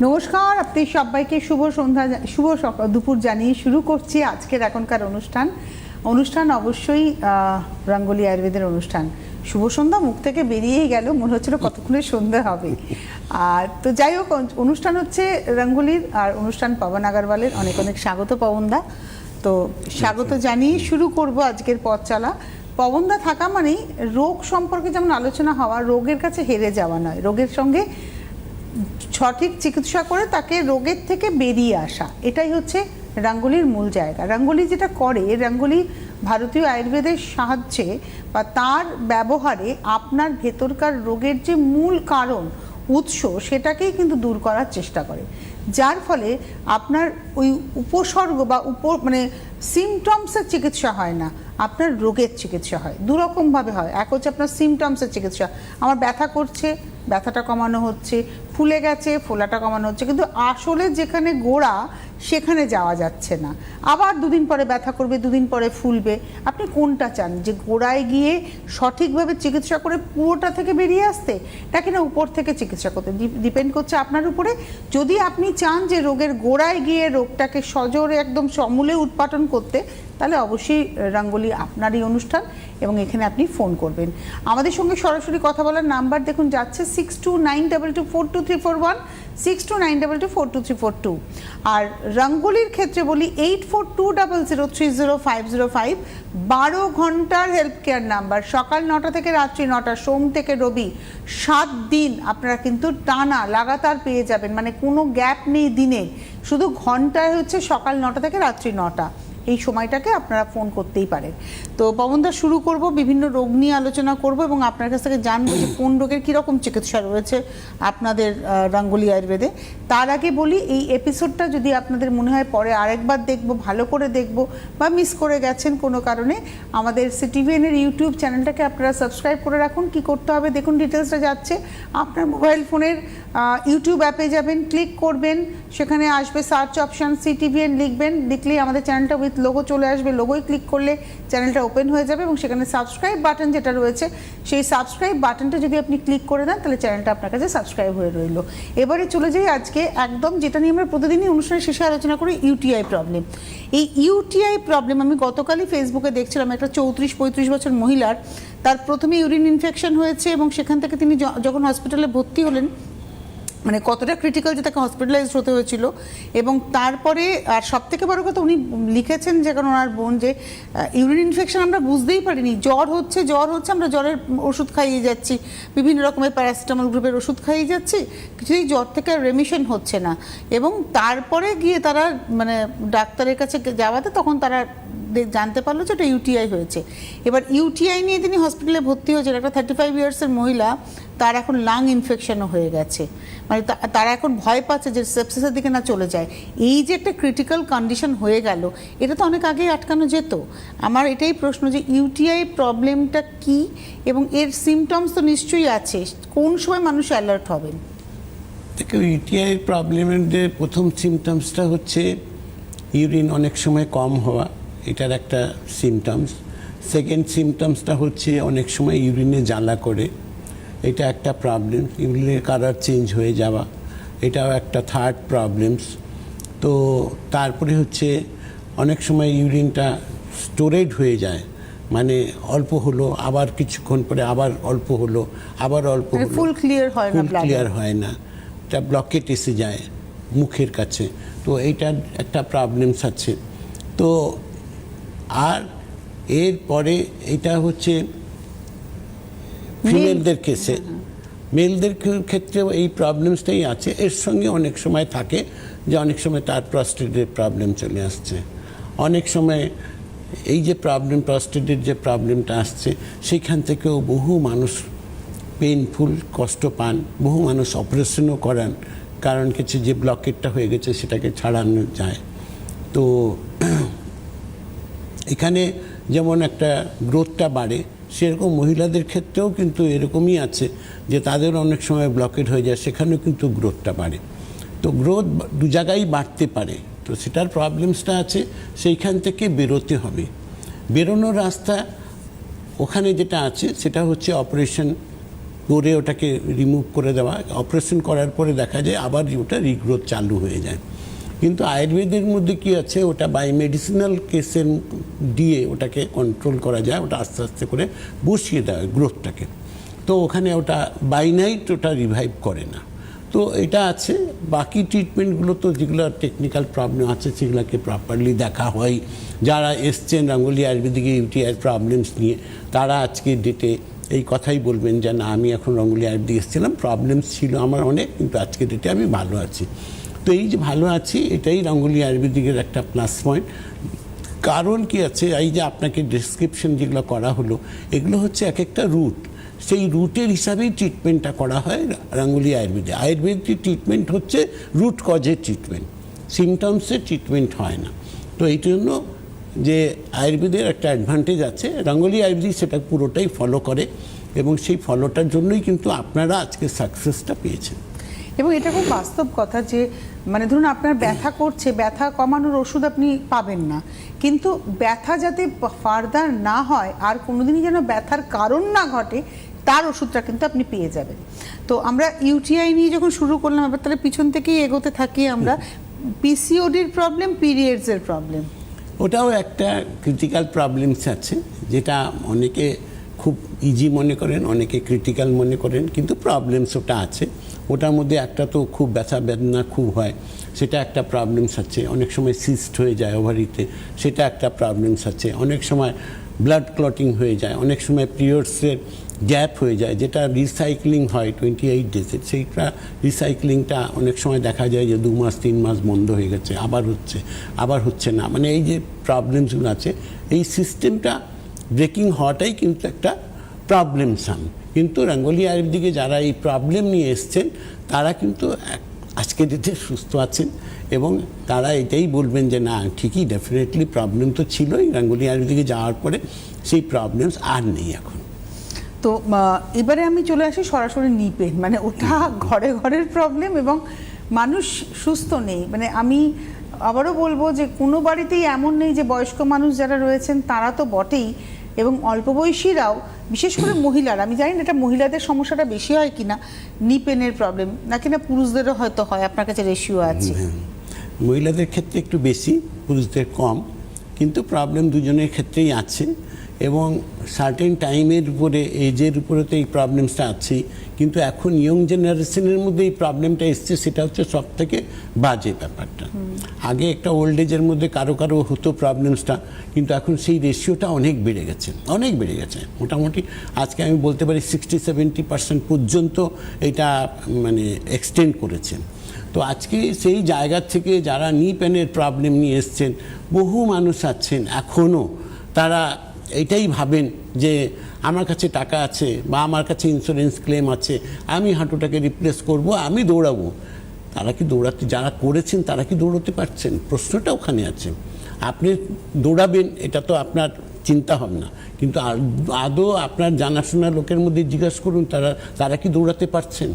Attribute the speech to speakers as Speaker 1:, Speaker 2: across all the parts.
Speaker 1: নমস্কার, আপনি সবাইকে শুভ সন্ধ্যা, শুভ দুপুর জানিয়ে শুরু করছি আজকের এখনকার অনুষ্ঠান অবশ্যই রঙ্গোলি আয়ুর্বেদের অনুষ্ঠান। শুভ সন্ধ্যা মুখ থেকে বেরিয়েই গেল, মনে হচ্ছিল কতক্ষণে সন্ধ্যা হবে। আর তো যাই হোক, অনুষ্ঠান হচ্ছে রঙ্গোলির, আর অনুষ্ঠান পবন আগরওয়ালের। অনেক অনেক স্বাগত পবনদা। তো স্বাগত জানিয়ে শুরু করব আজকের পথ চলা। পবনদা থাকা মানেই রোগ সম্পর্কে যেমন আলোচনা হওয়া, রোগের কাছে হেরে যাওয়া নয়, রোগের সঙ্গে সঠিক চিকিৎসা করে তাকে রোগের থেকে বেরিয়ে আসা, এটাই হচ্ছে রঙ্গোলির মূল জায়গা। রঙ্গোলি যেটা করে, রঙ্গোলি ভারতীয় আয়ুর্বেদের সাহায্যে বা তার ব্যবহারে আপনার ভেতরকার রোগের যে মূল কারণ, উৎস, সেটাকেই কিন্তু দূর করার চেষ্টা করে, যার ফলে আপনার ওই উপসর্গ বা মানে সিমটমসের চিকিৎসা হয় না, আপনার রোগের চিকিৎসা হয়। দুরকমভাবে হয়। এক হচ্ছে আপনার সিমটমসের চিকিৎসা, আমার ব্যথা করছে, ব্যথাটা কমানো হচ্ছে, ফুলে গেছে, ফোলাটা কমানো হচ্ছে, কিন্তু আসলে যেখানে গোড়া সেখানে যাওয়া যাচ্ছে না। আবার দুদিন পরে ব্যথা করবে, দুদিন পরে ফুলবে। আপনি কোনটা চান, যে গোড়ায় গিয়ে সঠিকভাবে চিকিৎসা করে পুরোটা থেকে বেরিয়ে আসতে, নাকি না উপর থেকে চিকিৎসা করতে? ডিপেন্ড করছে আপনার উপরে। যদি আপনি চান যে রোগের গোড়ায় গিয়ে রোগটাকে সজোরে একদম সমূলে উৎপাটন করতে, তাহলে অবশ্যই রঙ্গোলি আপনারই অনুষ্ঠান, এবং এখানে আপনি ফোন করবেন। আমাদের সঙ্গে সরাসরি কথা বলার নাম্বার দেখুন যাচ্ছে 6292242341, 6292242342। আর রঙ্গোলির ক্ষেত্রে বলি 8420030505। 12 ঘন্টার হেল্প কেয়ার নাম্বার, সকাল 9টা থেকে রাত্রি 9টা, সোম থেকে রবি, 7 দিন আপনারা কিন্তু টানা লাগাতার পেয়ে যাবেন, মানে কোনো গ্যাপ নেই দিনে, শুধু ঘন্টায় হচ্ছে সকাল 9টা থেকে রাত্রি 9টা, এই সময়টাকে আপনারা ফোন করতেই পারেন। তো পবনদা, শুরু করব, বিভিন্ন রোগ নিয়ে আলোচনা করব এবং আপনার কাছ থেকে জানবো যে কোন রোগের কীরকম চিকিৎসা রয়েছে আপনাদের রঙ্গোলি আয়ুর্বেদে। তার আগে বলি, এই এপিসোডটা যদি আপনাদের মনে হয় পরে আরেকবার দেখব, ভালো করে দেখব, বা মিস করে গেছেন কোনো কারণে, আমাদের সিটিভিএনের ইউটিউব চ্যানেলটাকে আপনারা সাবস্ক্রাইব করে রাখুন। কি করতে হবে দেখুন, ডিটেলসটা যাচ্ছে আপনার মোবাইল ফোনের ইউটিউব অ্যাপে যাবেন, ক্লিক করবেন, সেখানে আসবে সার্চ অপশান, সিটিভিএন লিখবেন, লিখলেই আমাদের চ্যানেলটা উইথ লোগো চলে আসবে। লোগোয় ক্লিক করলে চ্যানেলটা ওপেন হয়ে যাবে এবং সেখানে সাবস্ক্রাইব বাটন যেটা রয়েছে, সেই সাবস্ক্রাইব বাটনটা যদি আপনি ক্লিক করে দেন, তাহলে চ্যানেলটা আপনার কাছে সাবস্ক্রাইব হয়ে রইল। এবারে চলে যাই আজকে একদম যেটা নিয়ে আমরা প্রতিদিনই অনুষ্ঠানের শেষে আলোচনা করি, ইউটিআই প্রবলেম। এই ইউটিআই প্রবলেম আমি গতকালই ফেসবুকে দেখছিলাম, একটা 34-35 বছর মহিলার, তার প্রথমে ইউরিন ইনফেকশন হয়েছে এবং সেখান থেকে তিনি যখন হসপিটালে ভর্তি হলেন, মানে কতটা ক্রিটিক্যাল যে তাকে হসপিটালাইজড হতে হয়েছিল। এবং তারপরে আর সবথেকে বড় কথা, উনি লিখেছেন যে কারণ ওনার বোন, যে ইউরিন ইনফেকশন আমরা বুঝতেই পারিনি, জ্বর হচ্ছে, আমরা জ্বরের ওষুধ খাইয়ে যাচ্ছি, বিভিন্ন রকমের প্যারাসিটামল গ্রুপের ওষুধ খাইয়ে যাচ্ছি, কিছুই জ্বর থেকে রেমিশন হচ্ছে না। এবং তারপরে গিয়ে তারা মানে ডাক্তারের কাছে যাওয়াতে তখন তারা জানতে পারলো যে ওটা ইউটিআই হয়েছে। এবার ইউটিআই নিয়ে তিনি হসপিটালে ভর্তি হয়েছেন। একটা 35 ইয়ার্সের মহিলা, তার এখন লাং ইনফেকশনও হয়ে গেছে, মানে তারা এখন ভয় পাচ্ছে যে সেপসিসের দিকে না চলে যায়। এই যে একটা ক্রিটিক্যাল কন্ডিশন হয়ে গেল, এটা তো অনেক আগেই আটকানো যেত। আমার এটাই প্রশ্ন যে ইউটিআই প্রবলেমটা কি, এবং এর সিমটমস তো নিশ্চয়ই আছে, কোন সময় মানুষ অ্যালার্ট হবেন?
Speaker 2: দেখো, ইউটিআই প্রবলেমের যে প্রথম সিমটমসটা হচ্ছে ইউরিন অনেক সময় কম হওয়া, এটার একটা সিমটমস। সেকেন্ড সিমটমসটা হচ্ছে অনেক সময় ইউরিনে জ্বালা করে, এটা একটা প্রবলেম। ইউরিনের কালার চেঞ্জ হয়ে যাওয়া, এটাও একটা থার্ড প্রবলেমস। তো তারপরে হচ্ছে অনেক সময় ইউরিনটা স্টোরেড হয়ে যায়, মানে অল্প হলো, আবার কিছুক্ষণ পরে আবার অল্প হলো, আবার অল্প হলো,
Speaker 1: ফুল ক্লিয়ার
Speaker 2: হয় না, এটা ব্লকেট এসে যায় মুখের কাছে। তো এইটার একটা প্রবলেমস আছে। তো আর এরপরে এটা হচ্ছে ফিমেলদের কেসে, মেলদের ক্ষেত্রেও এই প্রবলেমসটাই আছে। এর সঙ্গে অনেক সময় থাকে যে অনেক সময় তার প্রস্টেটের প্রবলেম চলে আসছে, অনেক সময় এই যে প্রস্টেটের যে প্রবলেমটা আসছে, সেইখান থেকেও বহু মানুষ পেইনফুল কষ্ট পান, বহু মানুষ অপারেশনও করান, কারণ কিছু যে ব্লকেটটা হয়ে গেছে সেটাকে ছাড়ানো যায়। তো এখানে যেমন একটা গ্রোথটা বাড়ে, সেরকম মহিলাদের ক্ষেত্রেও কিন্তু এরকমই আছে যে তাদের অনেক সময় ব্লকেট হয়ে যায়, সেখানেও কিন্তু গ্রোথটা বাড়ে। তো গ্রোথ দু জায়গায় বাড়তে পারে, তো সেটার প্রবলেমসটা আছে, সেইখান থেকে বেরোতে হবে। বেরোনোর রাস্তা ওখানে যেটা আছে সেটা হচ্ছে অপারেশন করে ওটাকে রিমুভ করে দেওয়া, অপারেশন করার পরে দেখা যায় আবার ওটা রিগ্রোথ চালু হয়ে যায়। কিন্তু আয়ুর্বেদের মধ্যে কি আছে, ওটা বাই মেডিসিনাল কেসের দিয়ে ওটাকে কন্ট্রোল করা যায়, ওটা আস্তে আস্তে করে বসিয়ে দেয় গ্রোথটাকে। তো ওখানে ওটা বাই নাইট ওটা রিভাইভ করে না। তো এটা আছে। বাকি ট্রিটমেন্টগুলো তো যেগুলো টেকনিক্যাল প্রবলেম আছে সেগুলোকে প্রপারলি দেখা হয়। যারা এসছেন গাঙ্গুলি আয়ুর্বেদিকে ইউটিআই প্রবলেমস নিয়ে, তারা আজকে ডেটে এই কথাই বলবেন যে না, আমি এখন গাঙ্গুলি আয়ুর্বেদিকে এসেছিলাম, প্রবলেমস ছিল আমার অনেক, কিন্তু আজকে ডেটে আমি ভালো আছি। তো এই যে ভালো আছি, এটাই গাঙ্গুলি আয়ুর্বেদিকের একটা প্লাস পয়েন্ট। কারণ কি আছে, এই যে আপনাকে ডেসক্রিপশন যেগুলো করা হলো, এগুলো হচ্ছে এক একটা রুট, সেই রুটের হিসাবেই ট্রিটমেন্টটা করা হয় গাঙ্গুলি আয়ুর্বেদে। আয়ুর্বেদিক ট্রিটমেন্ট হচ্ছে রুট কজের ট্রিটমেন্ট, সিমটমসের ট্রিটমেন্ট হয় না। তো এই জন্য যে আয়ুর্বেদের একটা অ্যাডভান্টেজ আছে, গাঙ্গুলি আয়ুর্বেদিক সেটা পুরোটাই ফলো করে, এবং সেই ফলোটার জন্যই কিন্তু আপনারা আজকে সাকসেসটা পেয়েছেন।
Speaker 1: এবং এটা খুব বাস্তব কথা যে মানে ধরুন আপনার ব্যথা করছে, ব্যথা কমানোর ওষুধ আপনি পাবেন না, কিন্তু ব্যথা যাতে ফার্দার না হয় আর কোনোদিনই যেন ব্যথার কারণ না ঘটে, তার ওষুধটা কিন্তু আপনি পেয়ে যাবেন। তো আমরা ইউটিআই নিয়ে যখন শুরু করলাম, এবার তাহলে পিছন থেকেই এগোতে থাকি আমরা। পিসিওডির প্রবলেম, পিরিয়ডসের প্রবলেম,
Speaker 2: ওটাও একটা ক্রিটিক্যাল প্রবলেমস আছে, যেটা অনেকে খুব ইজি মনে করেন, অনেকে ক্রিটিক্যাল মনে করেন, কিন্তু প্রবলেমস ওটা আছে। ওটার মধ্যে একটা তো খুব ব্যথা বেদনা খুব হয়, সেটা একটা প্রবলেমস আছে। অনেক সময় সিস্ট হয়ে যায় ওভারিতে, সেটা একটা প্রবলেমস আছে। অনেক সময় ব্লাড ক্লটিং হয়ে যায়, অনেক সময় পিরিয়ডসের গ্যাপ হয়ে যায়, যেটা রিসাইক্লিং হয় 28 ডেজের, সেইটা রিসাইক্লিংটা অনেক সময় দেখা যায় যে 2 মাস 3 মাস বন্ধ হয়ে গেছে, আবার হচ্ছে না। মানে এই যে প্রবলেমসগুলো আছে, এই সিস্টেমটা ব্রেকিং হওয়াটাই কিন্তু একটা প্রবলেম সাম। কিন্তু গাঙ্গুলি আয়ুর্বেদিকে যারা এই প্রবলেম নিয়ে এসছেন, তারা কিন্তু আজকে ডেটে সুস্থ আছেন, এবং তারা এটাই বলবেন যে না, ঠিকই, ডেফিনেটলি প্রবলেম তো ছিলই, গাঙ্গুলি আয়ুর্বেদিকে যাওয়ার পরে সেই প্রবলেমস আর নেই এখন।
Speaker 1: তো এবারে আমি চলে আসি সরাসরি নি পেন, মানে ওটা ঘরে ঘরের প্রবলেম এবং মানুষ সুস্থ নেই। মানে আমি আবারও বলবো যে কোনো বাড়িতেই এমন নেই যে বয়স্ক মানুষ যারা রয়েছেন তারা তো বটেই, এবং অল্প বয়সীরাও, বিশেষ করে মহিলারা, আমি জানি না এটা মহিলাদের সমস্যাটা বেশি হয় কিনা, নি পেনের প্রবলেম, নাকি না পুরুষদেরও হয়তো হয়, আপনার কাছে রেশিও আছে?
Speaker 2: মহিলাদের ক্ষেত্রে একটু বেশি, পুরুষদের কম, কিন্তু প্রবলেম দুজনের ক্ষেত্রেই আছে। এবং সার্টেন টাইমের উপরে, এজের উপরে তো এই প্রবলেমসটা আছেই, কিন্তু এখন ইয়ং জেনারেশনের মধ্যে এই প্রবলেমটা এসছে, সেটা হচ্ছে সব থেকে বাজে ব্যাপারটা। আগে একটা ওল্ড এজের মধ্যে কারো কারো হতো প্রবলেমসটা, কিন্তু এখন সেই রেশিওটা অনেক বেড়ে গেছে। মোটামুটি আজকে আমি বলতে পারি 60-70% পর্যন্ত এটা মানে এক্সটেন্ড করেছেন। তো আজকে সেই জায়গা থেকে যারা নি পেনের প্রবলেম নিয়ে এসছেন, বহু মানুষ আছেন এখনও, তারা এটাই ভাবেন যে আমার কাছে টাকা আছে বা আমার কাছে ইন্স্যুরেন্স ক্লেম আছে, আমি হাঁটুটাকে রিপ্লেস করব, আমি দৌড়াবো। তারা কি যারা করেছেন তারা কি দৌড়তে পারছেন? প্রশ্নটা ওখানে আছে। আপনি দৌড়াবেন, এটা তো আপনার চিন্তা ভাবনা, কিন্তু আদৌ আপনার জানাশোনা লোকের মধ্যে জিজ্ঞাসা করুন, তারা কি দৌড়াতে পারছেন?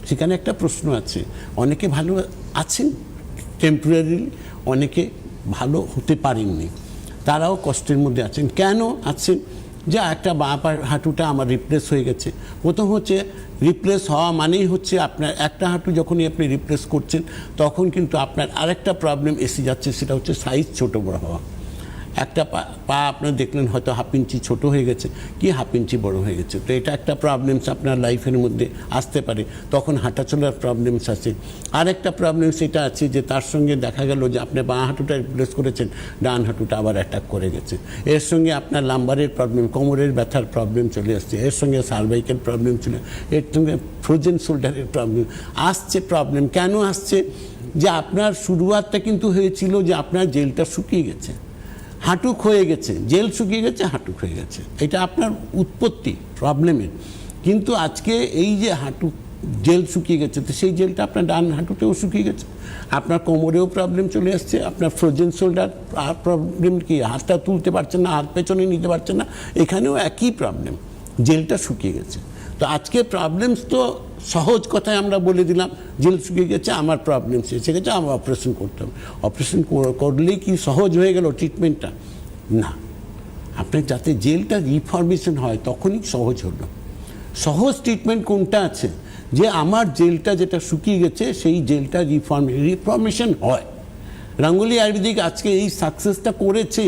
Speaker 2: সেখানে একটা প্রশ্ন আছে। অনেকে ভালো আছেন টেম্পোরারিলি, অনেকে ভালো হতে পারেননি, তারাও কষ্টের মধ্যে আছেন। কেন আছেন? যে একটা বাঁ পা হাঁটুটা আমার রিপ্লেস হয়ে গেছে। প্রথম হচ্ছে রিপ্লেস হওয়া মানেই হচ্ছে আপনার একটা হাঁটু যখনই আপনি রিপ্লেস করছেন, তখন কিন্তু আপনার আরেকটা প্রবলেম এসে যাচ্ছে, সেটা হচ্ছে সাইজ ছোটো বড়ো হওয়া। একটা পা আপনার দেখলেন হয়তো 1/2 ইঞ্চি ছোটো হয়ে গেছে, কি 1/2 ইঞ্চি বড়ো হয়ে গেছে। তো এটা একটা প্রবলেমস আপনার লাইফের মধ্যে আসতে পারে, তখন হাঁটা চলার প্রবলেমস আছে। আরেকটা প্রবলেম সেটা আছে যে তার সঙ্গে দেখা গেল যে আপনি বাঁ হাঁটুটা রিপ্লেস করেছেন, ডান হাঁটুটা আবার অ্যাটাক করে গেছে। এর সঙ্গে আপনার লাম্বারের প্রবলেম, কোমরের ব্যথার প্রবলেম চলে আসছে, এর সঙ্গে সার্ভাইকেল প্রবলেম চলে, এর সঙ্গে ফ্রোজেন শোল্ডারের প্রবলেম আসছে। প্রবলেম কেন আসছে? যে আপনার শুরুয়াতটা কিন্তু হয়েছিল যে আপনার জেলটা শুকিয়ে গেছে, হাঁটু ক্ষয়ে গেছে, জেল শুকিয়ে গেছে, হাঁটু ক্ষয়ে গেছে, এটা আপনার উৎপত্তি প্রবলেমের। কিন্তু আজকে এই যে হাঁটু জেল শুকিয়ে গেছে, তো সেই জেলটা আপনার ডান হাঁটুতেও শুকিয়ে গেছে, আপনার কোমরেও প্রবলেম চলে আসছে, আপনার ফ্রোজেন শোল্ডার প্রবলেম কি, হাতটা তুলতে পারছেন না, হাত পেছনে নিতে পারছেন না, এখানেও একই প্রবলেম, জেলটা শুকিয়ে গেছে। তো আজকে প্রবলেমস তো সহজ কথায় আমরা বলে দিলাম, জেল শুকিয়ে গেছে, আমার প্রবলেম এসে গেছে, আমার অপারেশন করতে হবে। অপারেশন করলেই কি সহজ হয়ে গেল ট্রিটমেন্টটা? না, আপনার যাতে জেলটা রিফরমেশন হয় তখনই সহজ হলো। সহজ ট্রিটমেন্ট কোনটা আছে, যে আমার জেলটা যেটা শুকিয়ে গেছে সেই জেলটা রিফর্মেশন হয়। রাঙ্গুলি আয়ুর্বেদিক আজকে এই সাকসেসটা করেছে।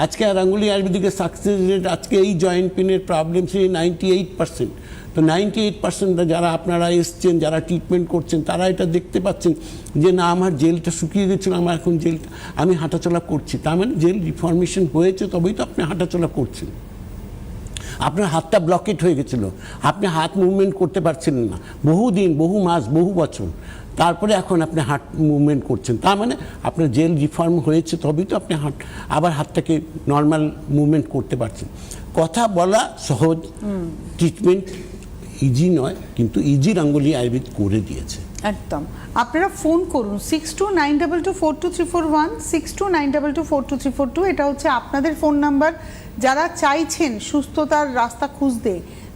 Speaker 2: আজকে রাঙ্গুলি আয়ুর্বেদিকের সাকসেস রেট আজকে এই জয়েন্ট পেনের প্রবলেম সেই 98%। তো 98% যারা আপনারা এসছেন, যারা ট্রিটমেন্ট করছেন, তারা এটা দেখতে পাচ্ছেন যে না আমার জেলটা শুকিয়ে গেছিলো, আমার এখন জেলটা আমি হাঁটাচলা করছি। তার মানে জেল রিফর্মেশন হয়েছে, তবেই তো আপনি হাঁটাচলা করছেন। আপনার হাতটা ব্লকেট হয়ে গেছিলো, আপনি হাত মুভমেন্ট করতে পারছিলেন না বহু দিন, বহু মাস, বহু বছর, তারপরে এখন আপনি হাত মুভমেন্ট করছেন। তার মানে আপনার জেল রিফর্ম হয়েছে, তবেই তো আপনি আবার হাতটাকে নর্মাল মুভমেন্ট করতে পারছেন। কথা বলা সহজ, ট্রিটমেন্ট ইজি নয়, কিন্তু ইজি রাঙ্গুলি আয়ুর্বেদ করে দিয়েছে।
Speaker 1: একদম। আপনারা ফোন করুন 6292242341, 6292242342। এটা হচ্ছে আপনাদের ফোন নাম্বার। যারা চাইছেন সুস্থতার রাস্তা খুঁজতে,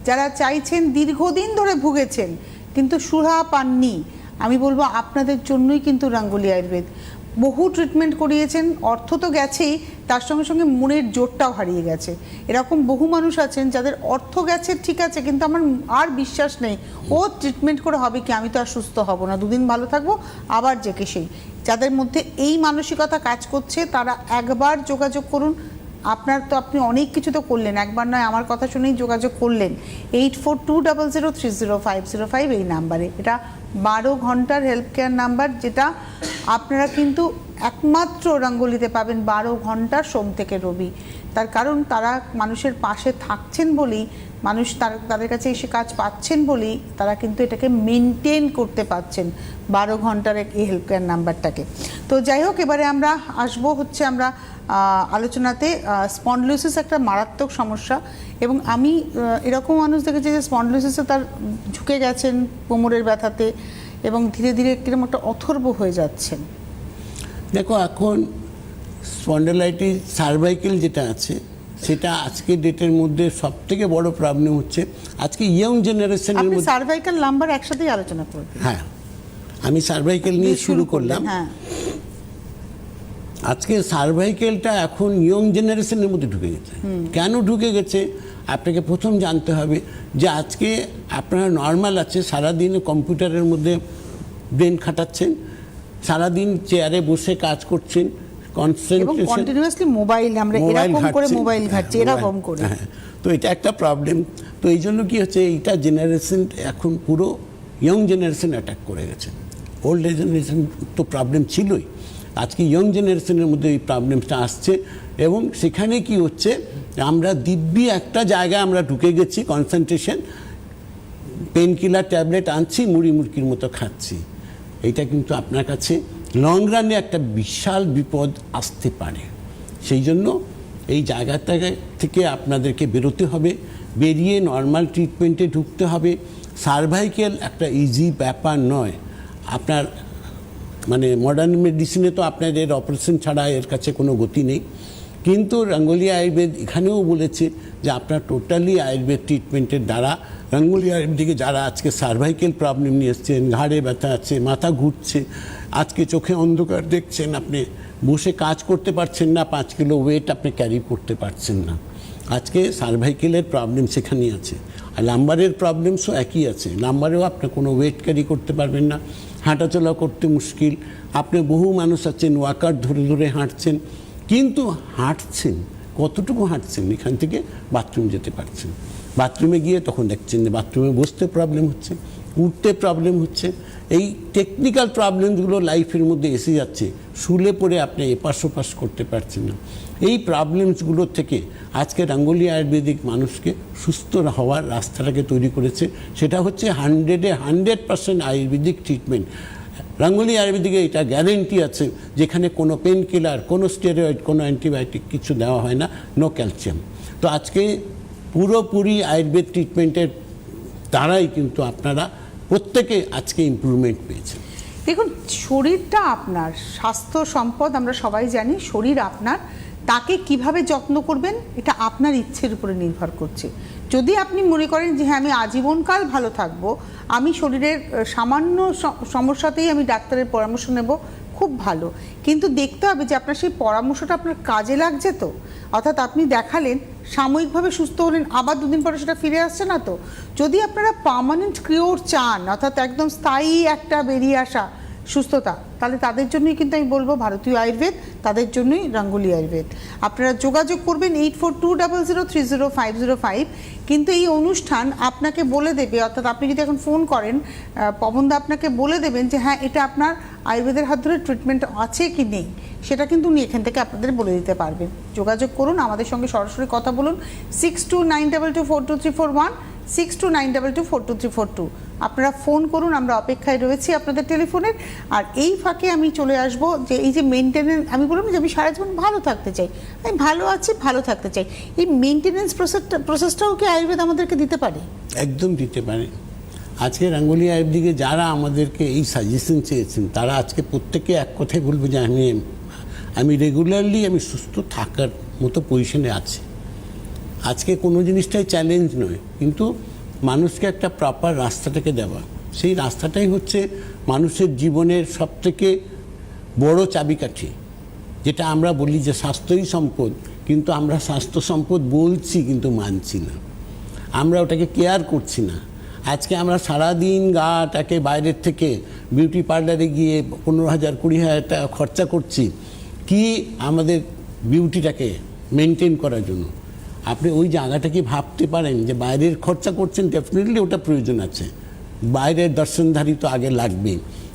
Speaker 1: যারা চাইছেন দীর্ঘদিন ধরে ভুগেছেন কিন্তু সুরাহা পাননি, আমি বলবো আপনাদের জন্যই কিন্তু রাঙ্গুলি আয়ুর্বেদ। বহু ট্রিটমেন্ট করিয়েছেন, অর্থ তো গেছেই, তার সঙ্গে সঙ্গে মনের জোরটাও হারিয়ে গেছে। এরকম বহু মানুষ আছেন যাদের অর্থ গেছে ঠিক আছে, কিন্তু আমার আর বিশ্বাস নেই ও ট্রিটমেন্ট করে হবে কি, আমি তো আর সুস্থ হব না, দুদিন ভালো থাকবো আবার যেকে সেই। যাদের মধ্যে এই মানসিকতা কাজ করছে তারা একবার যোগাযোগ করুন। আপনি অনেক কিছু তো করলেন, একবার নয়, আমার কথা শুনেই যোগাযোগ করলেন 8420030505 এই নাম্বারে। এটা 12 ঘন্টার হেল্প কেয়ার নাম্বার, যেটা আপনারা কিন্তু একমাত্র রাঙ্গুলিতে পাবেন 12 ঘন্টার সোম থেকে রবি। তার কারণ তারা মানুষের পাশে থাকছেন বলেই, মানুষ তাদের কাছে এসে কাজ পাচ্ছেন বলেই তারা কিন্তু এটাকে মেনটেন করতে পারছেন 12 ঘন্টার এই হেল্প কেয়ার নাম্বারটাকে। তো যাই হোক, এবারে আমরা আসবো হচ্ছে আমরা আলোচনাতে স্পন্ডলোসিস একটা মারাত্মক সমস্যা, এবং আমি এরকম মানুষ দেখেছি যে স্পন্ডলোসিসে তার ঝুঁকে গেছেন কোমরের ব্যথাতে এবং ধীরে ধীরে কিরকম একটা অথর্ব হয়ে যাচ্ছেন।
Speaker 2: দেখো, এখন স্পন্ডালাইটিস সার্ভাইকেল যেটা আছে সেটা আজকে ডেটের মধ্যে সব থেকে বড় প্রবলেম হচ্ছে। আজকে ইয়ং জেনারেশনের মধ্যে
Speaker 1: সার্ভাইকেল নাম্বার একসাথেই আলোচনা করবেন।
Speaker 2: হ্যাঁ, আমি সার্ভাইকেল নিয়ে শুরু করলাম।
Speaker 1: হ্যাঁ,
Speaker 2: আজকে সার্ভাইকেলটা এখন ইয়ং জেনারেশনের মধ্যে ঢুকে গেছে। কেন ঢুকে গেছে আপনাকে প্রথম জানতে হবে, যে আজকে আপনারা নর্মাল আছে, সারাদিন কম্পিউটারের মধ্যে ব্রেন খাটাচ্ছেন, সারাদিন চেয়ারে বসে কাজ করছেন, কনসেন্ট্রেশন,
Speaker 1: কন্টিনিউয়াসলি মোবাইল, আমরা এরকম করে মোবাইল ঘাটছি, এরকম করে।
Speaker 2: তো এটা একটা প্রবলেম। তো এই জন্য কি হচ্ছে, এইটা জেনারেশন এখন পুরো ইয়ং জেনারেশন অ্যাটাক করে গেছে। ওল্ড জেনারেশন তো প্রবলেম ছিলই, আজকে ইয়ং জেনারেশনের মধ্যে এই প্রবলেমটা আসছে। এবং সেখানে কি হচ্ছে, আমরা দিব্যি একটা জায়গায় আমরা ঢুকে গেছি, কনসেন্ট্রেশন, পেন কিলার ট্যাবলেট আনছি, মুড়ি মুড়কির মতো খাচ্ছি। এইটা কিন্তু আপনার কাছে লং রানে একটা বিশাল বিপদ আসতে পারে। সেই জন্য এই জায়গাটা থেকে আপনাদেরকে বেরোতে হবে, বেরিয়ে নর্মাল ট্রিটমেন্টে ঢুকতে হবে। সার্ভাইকেল একটা ইজি ব্যাপার নয়। আপনার মানে মডার্ন মেডিসিনে তো আপনার এর অপারেশন ছাড়া এর কাছে কোনো গতি নেই, কিন্তু রাঙ্গুলি আয়ুর্বেদ এখানেও বলেছে যে আপনার টোটালি আয়ুর্বেদ ট্রিটমেন্টের দ্বারা রাঙ্গুলি আয়ুর্বেদিকে যারা আজকে সার্ভাইকেল প্রবলেম নিয়ে এসছেন, ঘাড়ে ব্যথা আছে, মাথা ঘুরছে, আজকে চোখে অন্ধকার দেখছেন, আপনি বসে কাজ করতে পারছেন না, 5 কিলো ওয়েট আপনি ক্যারি করতে পারছেন না, আজকে সার্ভাইকেলের প্রবলেম সেখানেই আছে। আর লাম্বারের প্রবলেমসও একই আছে। লাম্বারেও আপনি কোনো ওয়েট ক্যারি করতে পারবেন না, হাঁটাচলা করতে মুশকিল। আপনি বহু মানুষ আছেন ওয়াকার ধরে ধরে হাঁটছেন, কিন্তু হাঁটছেন কতটুকু হাঁটছেন, এখান থেকে বাথরুম যেতে পারছেন, বাথরুমে গিয়ে তখন দেখছেন যে বাথরুমে বসতে প্রবলেম হচ্ছে, উঠতে প্রবলেম হচ্ছে। এই টেকনিক্যাল প্রবলেমগুলো লাইফের মধ্যে এসে যাচ্ছে, শুলে পড়ে আপনি এপাশ ওপাশ করতে পারছেন না। এই প্রবলেমসগুলো থেকে আজকে রাঙ্গুলি আয়ুর্বেদিক মানুষকে সুস্থ হওয়ার রাস্তাটাকে তৈরি করেছে। সেটা হচ্ছে 100% আয়ুর্বেদিক ট্রিটমেন্ট। রাঙ্গুলি আয়ুর্বেদিকে এটা গ্যারেন্টি আছে, যেখানে কোনো পেন কিলার, কোনো স্টেরয়েড, কোনো অ্যান্টিবায়োটিক কিছু দেওয়া হয় না, নো ক্যালসিয়াম। তো আজকে পুরোপুরি আয়ুর্বেদ ট্রিটমেন্টের দ্বারাই কিন্তু আপনারা প্রত্যেকে আজকে ইমপ্রুভমেন্ট পেয়েছেন।
Speaker 1: দেখুন, শরীরটা আপনার, স্বাস্থ্য সম্পদ আমরা সবাই জানি, শরীর আপনার, তাকে কিভাবে যত্ন করবেন এটা আপনার ইচ্ছের উপরে নির্ভর করছে। যদি আপনি মনে করেন যে হ্যাঁ আমি আজীবনকাল ভালো থাকবো, আমি শরীরের সামান্য সমস্যাতেই আমি ডাক্তারের পরামর্শ নেব, খুব ভালো, কিন্তু দেখতে হবে যে আপনার সেই পরামর্শটা আপনার কাজে লাগছে তো। অর্থাৎ আপনি দেখালেন, সাময়িকভাবে সুস্থ হলেন, আবার দুদিন পরে সেটা ফিরে আসছে না। তো যদি আপনারা পার্মানেন্ট কিওর চান, অর্থাৎ একদম স্থায়ী একটা বেরিয়ে আসা সুস্থতা, তাহলে তাদের জন্যই কিন্তু আমি বলবো ভারতীয় আয়ুর্বেদ, তাদের জন্যই গাঙ্গুলি আয়ুর্বেদ। আপনারা যোগাযোগ করবেন 8420030505। কিন্তু এই অনুষ্ঠান আপনাকে বলে দেবে, অর্থাৎ আপনি যদি এখন ফোন করেন, পবনদা আপনাকে বলে দেবেন যে হ্যাঁ এটা আপনার আয়ুর্বেদের হাত ধরে ট্রিটমেন্ট আছে কি নেই, সেটা কিন্তু উনি এখান থেকে আপনাদের বলে দিতে পারবেন। যোগাযোগ করুন, আমাদের সঙ্গে সরাসরি কথা বলুন। 6292242341, 6292242342। আপনারা ফোন করুন, আমরা অপেক্ষায় রয়েছি আপনাদের টেলিফোনের। আর এই ফাঁকে আমি চলে আসব যে এই যে মেনটেনেন্স, আমি বললাম যে আমি সারা জীবন ভালো থাকতে চাই, আমি ভালো আছি, ভালো থাকতে চাই, এই মেনটেনেন্স প্রসেসটাও কি আয়ুর্বেদ আমাদেরকে দিতে পারে?
Speaker 2: একদম দিতে পারে। আজকে গাঙ্গুলি আয়ুর্বেদিকে যারা আমাদেরকে এই সাজেশন চেয়েছেন, তারা আজকে প্রত্যেকে এক কথাই বলবে যে আমি রেগুলারলি আমি সুস্থ থাকার মতো পজিশনে আছি। আজকে কোনো জিনিসটাই চ্যালেঞ্জ নয়, কিন্তু মানুষকে একটা প্রপার রাস্তাটাকে দেওয়া, সেই রাস্তাটাই হচ্ছে মানুষের জীবনের সবথেকে বড় চাবিকাঠি। যেটা আমরা বলি যে স্বাস্থ্যই সম্পদ, কিন্তু আমরা স্বাস্থ্য সম্পদ বলছি কিন্তু মানছি না, আমরা ওটাকে কেয়ার করছি না। আজকে আমরা সারাদিন গাটাকে বাইরের থেকে বিউটি পার্লারে গিয়ে 15,000 20,000 টাকা খরচা করছি কি আমাদের বিউটিটাকে মেনটেন করার জন্য। আপনি ওই জায়গাটাকে ভাবতে পারেন যে বাইরের খরচা করছেন, ডেফিনেটলি ওটা প্রয়োজন আছে, বাইরের দর্শনধারী তো আগে লাগবে,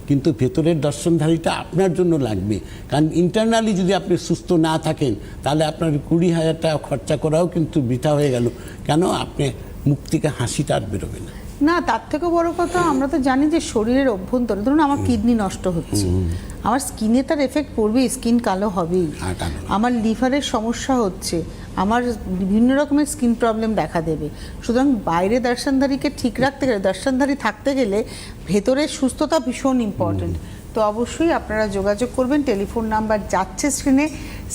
Speaker 2: কিন্তু ভেতরের দর্শনধারীটা আপনার জন্য লাগবে। কারণ ইন্টারনালি যদি আপনি সুস্থ না থাকেন, তাহলে আপনার 20,000 টাকা খরচা করাও কিন্তু বৃথা হয়ে গেল। কেন? আপনি মুখ থেকে হাসিটা আর বেরোবে না।
Speaker 1: না, তার থেকে বড় কথা, আমরা তো জানি যে শরীরের অভ্যন্তরে, ধরুন আমার কিডনি নষ্ট হচ্ছে, আমার স্কিনে তার এফেক্ট পড়বেই, স্কিন কালো হবেই, আমার লিভারের সমস্যা হচ্ছে, আমার বিভিন্ন রকমের স্কিন প্রবলেম দেখা দেবে। সুতরাং বাইরে দর্শনধারীকে ঠিক রাখতে গেলে, দর্শনধারী থাকতে গেলে ভেতরের সুস্থতা ভীষণ ইম্পর্টেন্ট। তো অবশ্যই আপনারা যোগাযোগ করবেন, টেলিফোন নাম্বার যাচ্ছে স্ক্রিনে,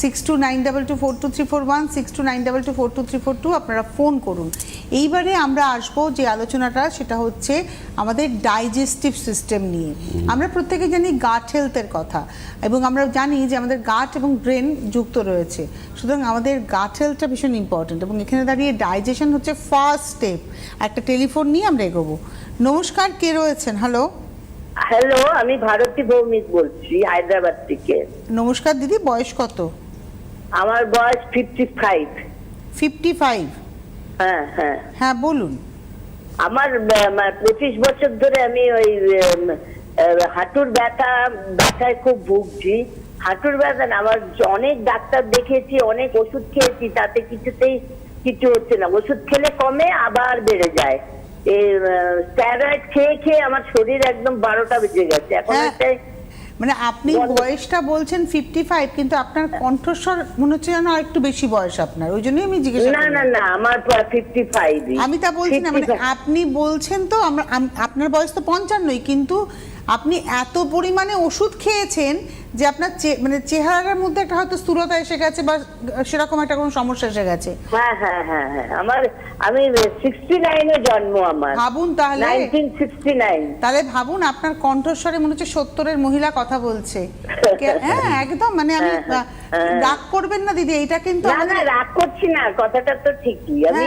Speaker 1: 6292242341, 6292242342। আপনারা ফোন করুন। এইবারে আমরা আসবো যে আলোচনাটা, সেটা হচ্ছে আমাদের ডাইজেস্টিভ সিস্টেম নিয়ে। আমরা প্রত্যেকে জানি গাট হেলথের কথা, এবং আমরা জানি যে আমাদের গাট এবং ব্রেন যুক্ত রয়েছে। সুতরাং আমাদের গাট হেলথটা ভীষণ ইম্পর্টেন্ট, এবং এখানে দাঁড়িয়ে ডাইজেশন হচ্ছে ফার্স্ট স্টেপ। একটা টেলিফোন নিয়ে আমরা এগোবো। নমস্কার, কে রয়েছেন? হ্যালো।
Speaker 3: হ্যালো, আমি ভারতী ভৌমিক বলছি হায়দ্রাবাদ থেকে।
Speaker 1: নমস্কার দিদি, বয়স কত?
Speaker 3: আমার বয়স 55।
Speaker 1: 55?
Speaker 3: হ্যাঁ হ্যাঁ
Speaker 1: হ্যাঁ, বলুন।
Speaker 3: আমার 25 বছর ধরে আমি ওই হাঁটুর ব্যথায় খুব ভুগছি। হাঁটুর ব্যথা না, আমার অনেক ডাক্তার দেখেছি, অনেক ওষুধ খেয়েছি, তাতে কিছুতেই কিছু হচ্ছে না। ওষুধ খেলে কমে, আবার বেড়ে যায়। স্টেরয়েড খেয়ে খেয়ে আমার শরীর একদম 12টা বেজে গেছে এখন।
Speaker 1: মানে আপনি বয়সটা বলছেন 55, কিন্তু আপনার কণ্ঠস্বর মনে হচ্ছে যেন আরেকটু বেশি বয়স আপনার, ওই জন্যই আমি জিজ্ঞেস করলাম।
Speaker 3: না না না, আমার 55।
Speaker 1: আমি তা বলছি না, মানে আপনি বলছেন তো আপনার বয়স তো 55, কিন্তু আপনি এত পরিমাণে ওষুধ খেয়েছেন যে আপনার মানে চেহারার মধ্যে একটা হয়তো স্থূলতা এসে গেছে, বা সেরকম একটা কোনো সমস্যা এসে গেছে।
Speaker 3: হ্যাঁ হ্যাঁ হ্যাঁ হ্যাঁ, আমি 69 এ জন্ম আমার।
Speaker 1: ভাবুন তাহলে,
Speaker 3: 1969।
Speaker 1: তাহলে ভাবুন আপনার কণ্ঠস্বরে মনে হচ্ছে 70-এর মহিলা কথা বলছে। হ্যাঁ একদম, মানে আমি রাগ করবেন না দিদি, এটা কিন্তু
Speaker 3: না রাগ করছি না, কথাটা তো ঠিকই। আমি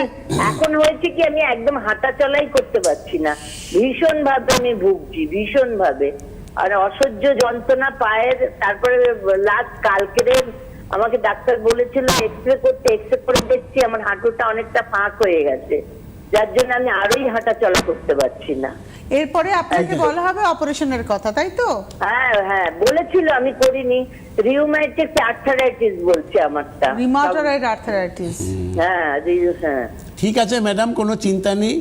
Speaker 3: এখন হয়েছে কি, আমি একদম হাঁটা চলাই করতে পারছি না, ভীষণ ভাবে আমি ভুগছি, ভীষণ ভাবে, আর অসহ্য যন্ত্রণা পায়ের। তারপরে লাস্ট কালকে আমাকে ডাক্তার বলেছিল এক্সরে করতে, এক্সরে করে দেখছি আমার হাঁটুটা অনেকটা ফাঁক হয়ে গেছে, যার জন্য আমি আরোই হাঁটা চলা করতে পারছি না।
Speaker 1: এরপরে আপনাকে বলা হবে অপারেশনের কথা, তাই তো?
Speaker 3: হ্যাঁ হ্যাঁ বলেছিল, আমি করিনি। রিউমাটিক আর্থারাইটিস বলছে আমারটা।
Speaker 1: Rheumatoid arthritis.
Speaker 3: হ্যাঁ হ্যাঁ।
Speaker 2: ঠিক আছে ম্যাডাম, কোনো চিন্তা নেই,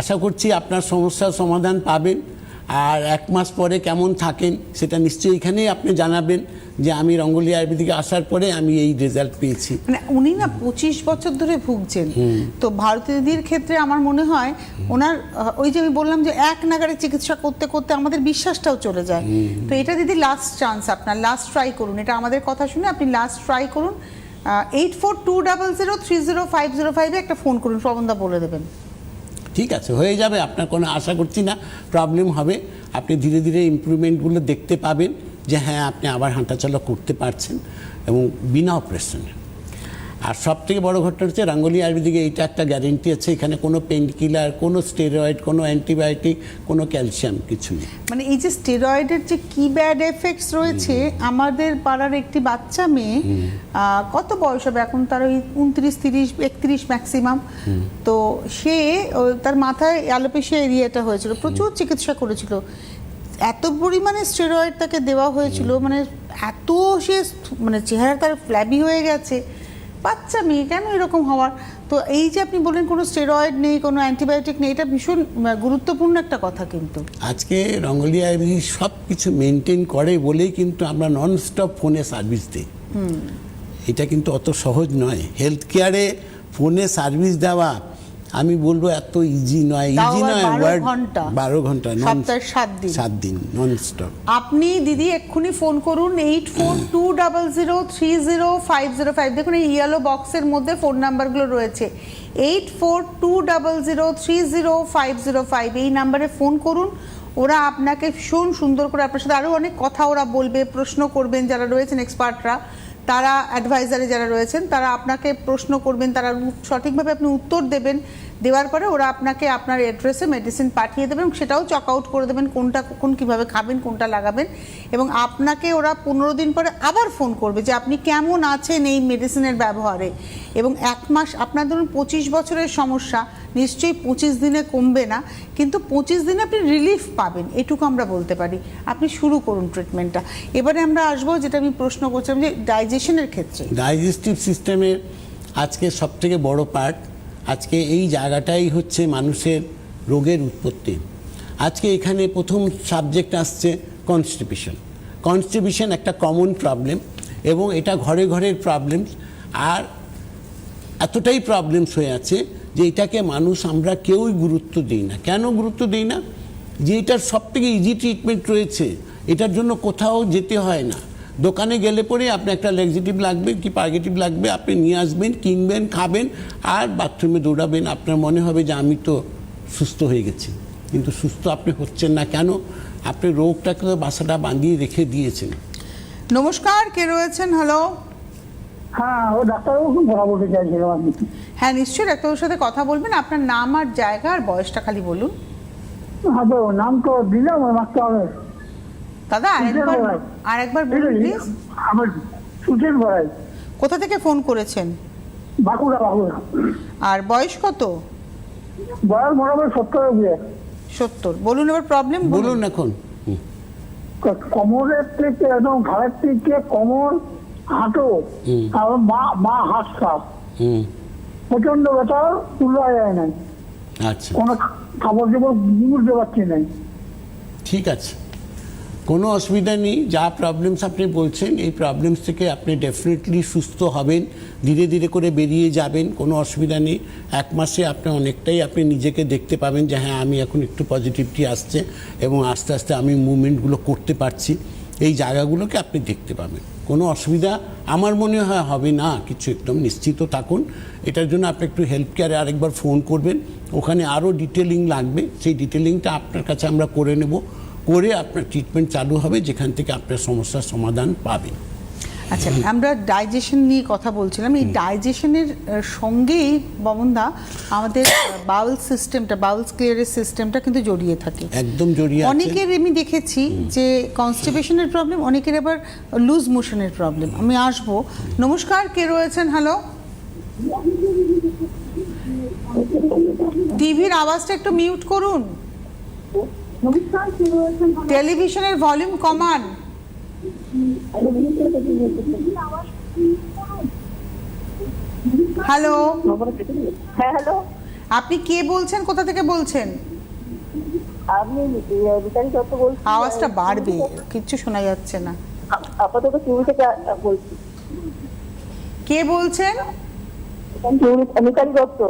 Speaker 2: আশা করছি আপনার সমস্যার সমাধান পাবেন। আর 1 মাস পরে কেমন থাকেন সেটা নিশ্চয়ই এখানেই আপনি জানাবেন যে আমি গাঙ্গুলি আয়ুর্বেদিকে আসার পরে আমি এই রেজাল্ট পেয়েছি।
Speaker 1: মানে উনি না 25 বছর ধরে ভুগছেন। তো ভারতী দিদির ক্ষেত্রে আমার মনে হয় ওনার ওই যে আমি বললাম যে এক নাগারে চিকিৎসা করতে করতে আমাদের বিশ্বাসটাও চলে যায়। তো এটা দিদি লাস্ট চান্স, আপনার লাস্ট ট্রাই করুন। এটা আমাদের কথা শুনে আপনি লাস্ট ট্রাই করুন। 8420030505 একটা ফোন করুন, প্রবন্ধা বলে দেবেন।
Speaker 2: ঠিক আছে, হয়ে যাবে, আপনার কোনো আশা করছি না প্রবলেম হবে। আপনি ধীরে ধীরে ইমপ্রুভমেন্টগুলো দেখতে পাবেন যে হ্যাঁ আপনি আবার হাঁটাচলা করতে পারছেন, এবং বিনা অপারেশনে। আর সব থেকে বড় ঘটনা হচ্ছে রাঙ্গুলি আয়ুর্বেদিকে এইটা একটা গ্যারেন্টি আছে, এখানে কোনো পেন কিলার, কোনো স্টেরয়েড, কোনো অ্যান্টিবায়োটিক, কোনো ক্যালসিয়াম কিছু নেই।
Speaker 1: মানে এই যে স্টেরয়েডের যে কি ব্যাড এফেক্টস রয়েছে, আমাদের পাড়ার একটি বাচ্চা মেয়ে, কত বয়স হবে এখন তার, ওই 29, 30, 31 ম্যাক্সিমাম, তো সে তার মাথায় অ্যালোপেশিয়া এরিয়াটা হয়েছিল, প্রচুর চিকিৎসা করেছিল, এত পরিমাণে স্টেরয়েড তাকে দেওয়া হয়েছিল, মানে এত সে মানে চেহারা তার ফ্ল্যাবি হয়ে গেছে, বাচ্চা মেয়ে, কেন এরকম হওয়ার? তো এই যে আপনি বললেন কোনো স্টেরয়েড নেই, কোনো অ্যান্টিবায়োটিক নেই, এটা ভীষণ গুরুত্বপূর্ণ একটা কথা। কিন্তু
Speaker 2: আজকে রঙ্গলি আয়ুর্বেদিক সব কিছু মেনটেন করে বলেই কিন্তু আমরা নন স্টপ ফোনে সার্ভিস দিই। এটা কিন্তু অত সহজ নয়, হেলথ কেয়ারে ফোনে সার্ভিস দেওয়া আমি বলবো এত ইজি নয়। ইজি নয়, 12 ঘন্টা
Speaker 1: সপ্তাহে 7
Speaker 2: দিন নন স্টপ।
Speaker 1: আপনি দিদি এক্ষুনি ফোন করুন 8420030505। দেখুন এই ইয়েলো বক্সের মধ্যে ফোন নাম্বারগুলো রয়েছে, 8420030505, এই নাম্বারে ফোন করুন। ওরা আপনাকে ভীষণ সুন্দর করে, আপনার সাথে আরও অনেক কথা ওরা বলবে, প্রশ্ন করবেন, যারা রয়েছেন এক্সপার্টরা, তারা অ্যাডভাইজারে যারা রয়েছেন তারা আপনাকে প্রশ্ন করবেন, তারা সঠিকভাবে আপনি উত্তর দেবেন, দেওয়ার পরে ওরা আপনাকে আপনার অ্যাড্রেসে মেডিসিন পাঠিয়ে দেবেন, সেটাও চক আউট করে দেবেন কোনটা কখন কীভাবে খাবেন, কোনটা লাগাবেন, এবং আপনাকে ওরা 15 দিন পরে আবার ফোন করবে যে আপনি কেমন আছেন এই মেডিসিনের ব্যবহারে। এবং 1 মাস, আপনার ধরুন 25 বছরের সমস্যা, নিশ্চয়ই 25 দিনে কমবে না, কিন্তু 25 দিনে আপনি রিলিফ পাবেন, এটুকু আমরা বলতে পারি। আপনি শুরু করুন ট্রিটমেন্টটা। এবারে আমরা আসবো যেটা আমি প্রশ্ন করছিলাম, যে ডাইজেশনের ক্ষেত্রে,
Speaker 2: ডাইজেস্টিভ সিস্টেমের আজকে সবথেকে বড় পার্ট, আজকে এই জায়গাটাই হচ্ছে মানুষের রোগের উৎপত্তি। আজকে এখানে প্রথম সাবজেক্ট আসছে কনস্টিপেশন। কনস্টিপেশন একটা কমন প্রবলেম, এবং এটা ঘরে ঘরের প্রবলেমস, আর এতটাই প্রবলেমস হয়ে আছে যে এটাকে মানুষ আমরা কেউই গুরুত্ব দিই না। কেন গুরুত্ব দিই না? যে এটার সবথেকে ইজি ট্রিটমেন্ট রয়েছে, এটার জন্য কোথাও যেতে হয় না। দোকানে গেলে পরে আপনি একটা ল্যাক্সেটিভ লাগবে কি পার্গেটিভ লাগবে, আপনি নিয়ে আসবেন, কিনবেন, খাবেন, আর বাথরুমে দৌড়াবেন। আপনার মনে হবে যে আমি তো সুস্থ হয়ে গেছি, কিন্তু সুস্থ আপনি হচ্ছেন না। কেন? আপনি রোগটাকে বাসাটা বাঁধিয়ে রেখে দিয়েছেন।
Speaker 1: নমস্কার, কে রয়েছেন? হ্যালো।
Speaker 4: হ্যাঁ, ও ডাক্তারবাবু কথা বলতে চাইছিলাম আপনি।
Speaker 1: হ্যাঁ, নিশ্চয়ই ডাক্তারবাবুর সাথে কথা বলবেন। আপনার নাম আর জায়গা আর বয়সটা খালি বলুন।
Speaker 4: হ্যাঁ, তো নাম তো দিলাম, মারতে হবে।
Speaker 1: দাদা আরেকবার বলুন প্লিজ।
Speaker 4: আমার সুচেন ভাই।
Speaker 1: কোথা থেকে ফোন করেছেন?
Speaker 4: বাঁকুড়া।
Speaker 1: আর বয়স কত?
Speaker 4: বয়স মোটামুটি
Speaker 1: 70। বলুন এবার প্রবলেম
Speaker 2: বলুন এখন।
Speaker 4: কোমরের থেকে একদম ঘাড়ের থেকে কোমর, হাঁটু, আর মা হাত সাপ, প্রচন্ড ব্যথা, তুলা যায় না।
Speaker 2: আচ্ছা,
Speaker 4: কোনো খাবার দাবার বুঝতে পারছি না।
Speaker 2: ঠিক আছে, কোনো অসুবিধা নেই। যা প্রবলেমস আপনি বলছেন, এই প্রবলেমস থেকে আপনি ডেফিনেটলি সুস্থ হবেন, ধীরে ধীরে করে বেরিয়ে যাবেন, কোনো অসুবিধা নেই। 1 মাসে আপনি অনেকটাই আপনি নিজেকে দেখতে পাবেন যে হ্যাঁ, আমি এখন একটু পজিটিভিটি আসছে, এবং আস্তে আস্তে আমি মুভমেন্টগুলো করতে পারছি। এই জায়গাগুলোকে আপনি দেখতে পাবেন, কোনো অসুবিধা আমার মনে হয় হবে না কিছু। একদম নিশ্চিত থাকুন। এটার জন্য আপনি একটু হেলথ কেয়ারে আরেকবার ফোন করবেন, ওখানে আরও ডিটেলিং লাগবে, সেই ডিটেলিংটা আপনার কাছে আমরা করে নেব, করে আপনার ট্রিটমেন্ট চালু হবে, যেখান থেকে আপনার সমস্যার সমাধান পাবেন।
Speaker 1: আচ্ছা, আমরা ডাইজেশন নিয়ে কথা বলছিলাম। এই ডাইজেশনের সঙ্গেই বমনদা আমাদের বাউল সিস্টেমটা, বাউলস ক্লিয়ারের সিস্টেমটা কিন্তু জড়িয়ে থাকে,
Speaker 2: একদম জড়িয়ে আছে।
Speaker 1: অনেকের আমি দেখেছি যে কনস্টিপেশনের প্রবলেম, অনেকের আবার লুজ মোশনের প্রবলেম। আমি আসবো। নমস্কার, কে রয়েছেন? হ্যালো। টিভির আওয়াজটা একটু মিউট করুন, টেলিভিশনের ভলিউম কমান। হ্যালো।
Speaker 3: হ্যাঁ, হ্যালো।
Speaker 1: আপনি কে বলছেন, কোথা থেকে বলছেন?
Speaker 3: আমি বিকারি দত্ত বলছি।
Speaker 1: আওয়াজটা বাড়বে, কিচ্ছু শোনা যাচ্ছে না।
Speaker 3: আপাতত টিভি থেকে বলছি।
Speaker 1: কে বলছেন?
Speaker 3: মিতালি দত্ত।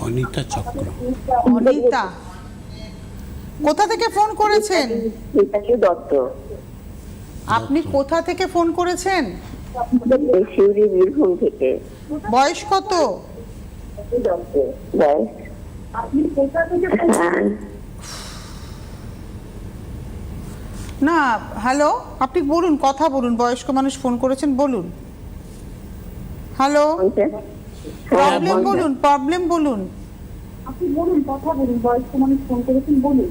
Speaker 2: অনিতা চক্র।
Speaker 1: অনিতা, কোথা থেকে ফোন করেছেন?
Speaker 3: মিতালি দত্ত।
Speaker 1: আপনি কোথা থেকে ফোন করেছেন?
Speaker 3: শিউরি, বীরভূম থেকে।
Speaker 1: বয়স কত?
Speaker 3: বয়স
Speaker 1: না, হ্যালো, আপনি বলুন, কথা বলুন। বয়স্ক মানুষ ফোন করেছেন, বলুন। হ্যালো,
Speaker 3: বলছেন?
Speaker 1: প্রবলেম বলুন, প্রবলেম বলুন।
Speaker 5: আপনি বলুন, কথা বলুন, বয়স্ক মানুষ ফোন করেছেন, বলুন।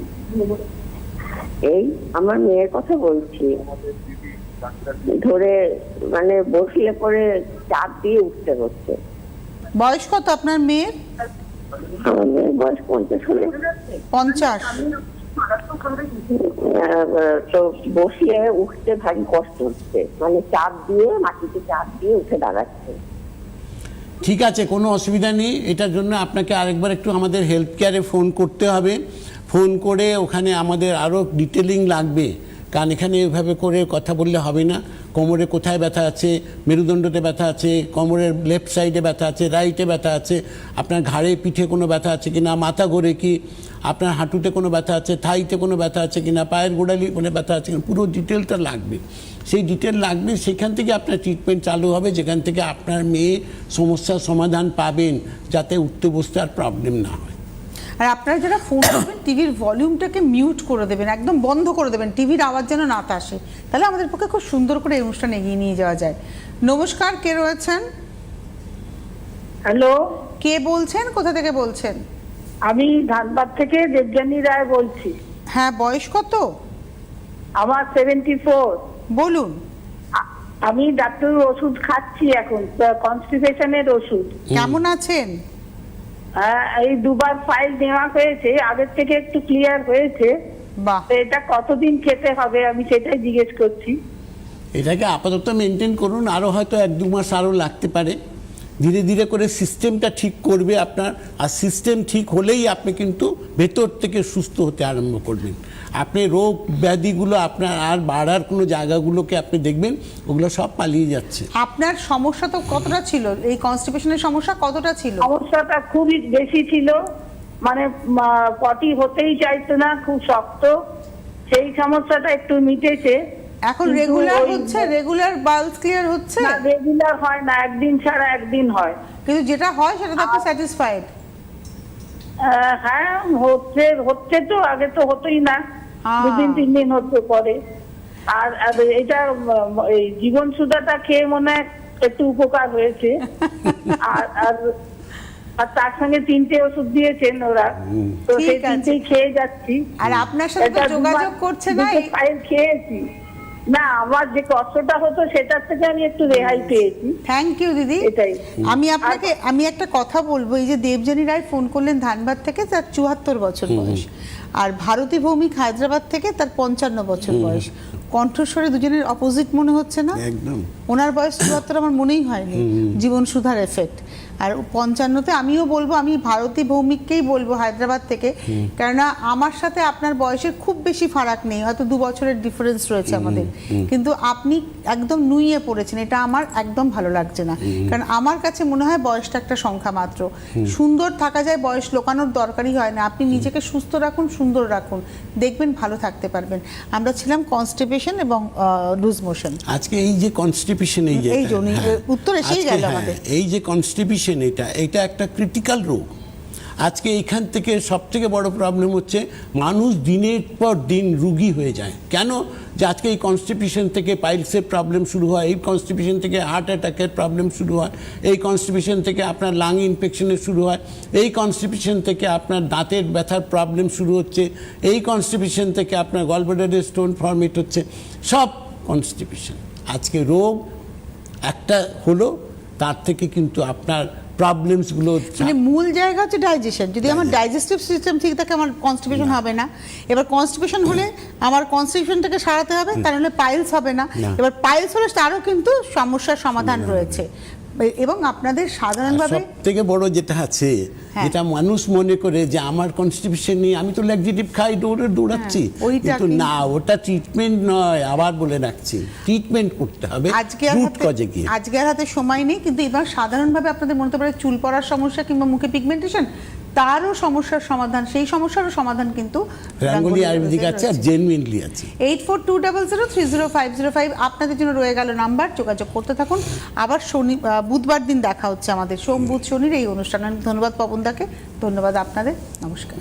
Speaker 3: এই আমার মেয়ের কথা বলছি, ধরে মানে বসলে পরে চাপ দিয়ে উঠতে হচ্ছে।
Speaker 1: বয়স কত আপনার মেয়ের?
Speaker 3: আমার মেয়ের বয়স 50 হলো।
Speaker 1: 50।
Speaker 3: তো বসিয়ে উঠতে ভারী কষ্ট হচ্ছে, মানে চাপ দিয়ে মাটিতে চাপ দিয়ে উঠে দাঁড়াচ্ছে।
Speaker 2: ঠিক আছে, কোনো অসুবিধা নেই। এটার জন্য আপনাকে আরেকবার একটু আমাদের হেল্প কেয়ারে ফোন করতে হবে। ফোন করে ওখানে আমাদের আরও ডিটেলিং লাগবে, কারণ এখানে এভাবে করে কথা বললে হবে না। কোমরে কোথায় ব্যথা আছে, মেরুদণ্ডতে ব্যথা আছে, কোমরের লেফট সাইডে ব্যথা আছে, রাইটে ব্যথা আছে, আপনার ঘাড়ে পিঠে কোনো ব্যথা আছে কিনা, মাথা ঘোরে কি, আপনার হাঁটুতে কোনো ব্যথা আছে, থাইতে কোনো ব্যথা আছে কিনা, পায়ের গোড়ালি কোনো ব্যথা আছে কিনা, পুরো ডিটেলটা লাগবে। সেই ডিটেল লাগবে, সেখান থেকে আপনার ট্রিটমেন্ট চালু হবে, যেখান থেকে আপনার মেয়ে সমস্যার সমাধান পাবেন, যাতে উঠতে বসতে আর প্রবলেম না হয়।
Speaker 1: আর আপনারা যারা ফোন করবেন টিভির ভলিউমটাকে মিউট করে দেবেন, একদম বন্ধ করে দেবেন, টিভির আওয়াজ যেন না আসে, তাহলে আমাদের পক্ষে খুব সুন্দর করে এই অনুষ্ঠান এগিয়ে নিয়ে যাওয়া যায়। নমস্কার, কে রয়েছেন?
Speaker 4: হ্যালো,
Speaker 1: কে বলছেন, কোথা থেকে বলছেন?
Speaker 4: আমি ধানবাদ থেকে দেবযানী রায় বলছি।
Speaker 1: হ্যাঁ, বয়স কত?
Speaker 4: আমার 74।
Speaker 1: বলুন।
Speaker 4: আমি ডাক্তার ওষুধ খাচ্ছি এখন, কনস্টিপেশনের ওষুধ।
Speaker 1: কেমন আছেন?
Speaker 4: এই দুবার ফাইল নেওয়া হয়েছে, আগের থেকে একটু ক্লিয়ার হয়েছে।
Speaker 1: বাহ,
Speaker 4: তো এটা কতদিন খেতে হবে আমি সেটাই জিজ্ঞেস করছি।
Speaker 2: এটাকে আপাতত মেনটেন করুন, আরও হয়তো 1-2 মাস আরও লাগতে পারে। ধীরে ধীরে করে সিস্টেমটা ঠিক করবে আপনার, আর সিস্টেম ঠিক হলেই আপনি কিন্তু ভেতর থেকে সুস্থ হতে আরম্ভ করবেন। আপনি রোগ ব্যাধিগুলো আপনার আর বাড়ার কোনো জায়গাগুলোকে আপনি দেখবেন ওগুলো সব পালিয়ে যাচ্ছে।
Speaker 1: আপনার সমস্যা তো কতটা ছিল, এই কনস্টিপেশনের সমস্যা কতটা ছিল?
Speaker 4: সমস্যাটা খুবই বেশি ছিল, মানে পটি হতেই চাইতো না, খুব শক্ত। সেই সমস্যাটা একটু মিটেছে
Speaker 1: এখন
Speaker 4: কিন্তু
Speaker 1: রেগুলার
Speaker 4: ওই-
Speaker 1: হচ্ছে, রেগুলার বাউলস ক্লিয়ার হচ্ছে?
Speaker 4: না, রেগুলার হয় না, একদিন ছাড়া একদিন হয়।
Speaker 1: কিন্তু যেটা হয় সেটা তো আপনি স্যাটিসফাইড?
Speaker 4: হ্যাঁ, হচ্ছে তো, আগে তো হতোই না,
Speaker 1: হ্যাঁ।
Speaker 4: 2-3 দিন হতে পরে। আর এটা এই জীবন সুধাটা খেয়ে মনে হয় একটু উপকার হয়েছে। আর আর আর তার সঙ্গে 3টে ওষুধ দিয়েছেন ওরা, তো
Speaker 1: ঠিক
Speaker 4: সেই
Speaker 1: আছে।
Speaker 4: 3টেই খেয়ে যাচ্ছি।
Speaker 1: আর আপনার সাথে তো
Speaker 4: এটা
Speaker 1: যোগাযোগ করছে না?
Speaker 4: ফাইল খেয়েছি না, আমার যে কষ্টটা হতো সেটার থেকে আমি একটু রেহাই পেয়েছি।
Speaker 1: থ্যাংক ইউ দিদি।
Speaker 4: এটাই।
Speaker 1: আমি একটা কথা বলবো, এই যে দেবযানী রায় ফোন করলেন ধানবাদ থেকে, তার 74 বছর বয়স, আর ভারতী ভৌমিক হায়দ্রাবাদ থেকে, তার 55 বছর বয়স। কণ্ঠস্বরে দুজনের অপোজিট মনে হচ্ছে না?
Speaker 2: একদম।
Speaker 1: ওনার বয়স 74 আমার মনেই হয়নি, জীবন সুধার এফেক্ট। আর 55-তে আমিও বলবো, আমি ভারতী ভৌমিককেই বলবো হায়দ্রাবাদ থেকে, কেননা আমার সাথে আপনার বয়সের খুব বেশি ফারাক নেই, হয়তো 2 বছরের ডিফারেন্স রয়েছে আমাদের, কিন্তু আপনি একদম নুইয়ে পড়েছেন, এটা আমার একদম ভালো লাগছে না। কারণ আমার কাছে মনে হয় বয়সটা একটা সংখ্যা মাত্র। সুন্দর থাকা যায়, বয়স লোকানোর দরকারই হয় না। আপনি নিজেকে সুস্থ রাখুন, সুন্দর রাখুন, দেখবেন ভালো থাকতে পারবেন। আমরা ছিলাম কনস্টিপেশন এবং লুজ মোশন।
Speaker 2: আজকে এই যে কনস্টিপেশন,
Speaker 1: এই জন্য উত্তর এসেই গেল আমাদের।
Speaker 2: এই যে কনস্টিপেশন, এটা একটা ক্রিটিক্যাল রোগ। আজকে এখান থেকে সবথেকে বড় প্রবলেম হচ্ছে মানুষ দিনের পর দিন রোগী হয়ে যায়। কেন? যে আজকে এই কনস্টিপেশন থেকে পাইলসের প্রবলেম শুরু হয়, এই কনস্টিপেশন থেকে হার্ট অ্যাটাকের প্রবলেম শুরু হয়, এই কনস্টিপেশন থেকে আপনার লাং ইনফেকশনের শুরু হয়, এই কনস্টিপেশন থেকে আপনার দাঁতের ব্যথার প্রবলেম শুরু হচ্ছে, এই কনস্টিপেশন থেকে আপনার গলব্লাডারে স্টোন ফর্মেট হচ্ছে, সব কনস্টিপেশন। আজকে রোগ একটা হলো, তার থেকে কিন্তু আপনার প্রবলেমসগুলো,
Speaker 1: মানে মূল জায়গা হচ্ছে ডাইজেশন। যদি আমার ডাইজেস্টিভ সিস্টেম ঠিক থাকে, আমার কনস্টিপেশন হবে না। এবার কনস্টিপেশন হলে আমার কনস্টিপেশনটাকে সারাতে হবে, তার হলে পাইলস হবে না। এবার পাইলস হলে তারও কিন্তু সমস্যার সমাধান রয়েছে। এবং আপনাদের সাধারণভাবে
Speaker 2: সব থেকে বড় যেটা আছে, যেটা মানুষ মনে করে যে আমার কনস্টিপেশন নেই, আমি তো ল্যাক্সেটিভ খাই, দৌড়াচ্ছি, কিন্তু না, ওটা ট্রিটমেন্ট নয়। আবার বলে রাখছি, ট্রিটমেন্ট করতে হবে রুট কজে গিয়ে।
Speaker 1: আজকে আর হাতে সময় নেই, কিন্তু এবার সাধারণভাবে আপনাদের মনে হতে পারে চুল পড়ার সমস্যা কিংবা মুখে পিগমেন্টেশন, তারও সমস্যার সমাধান, সেই সমস্যারও সমাধান কিন্তু
Speaker 2: রাঙ্গুলি আয়ুর্বেদিক আছে, আর জেনুইনলি আছে।
Speaker 1: 8420030505 আপনাদের জন্য রয়ে গেল নাম্বার, যোগাযোগ করতে থাকুন। আবার বুধবার দিন দেখা হচ্ছে আমাদের, সোম বুধ শনির এই অনুষ্ঠানে। ধন্যবাদ পবনদাকে, ধন্যবাদ আপনাদের, নমস্কার।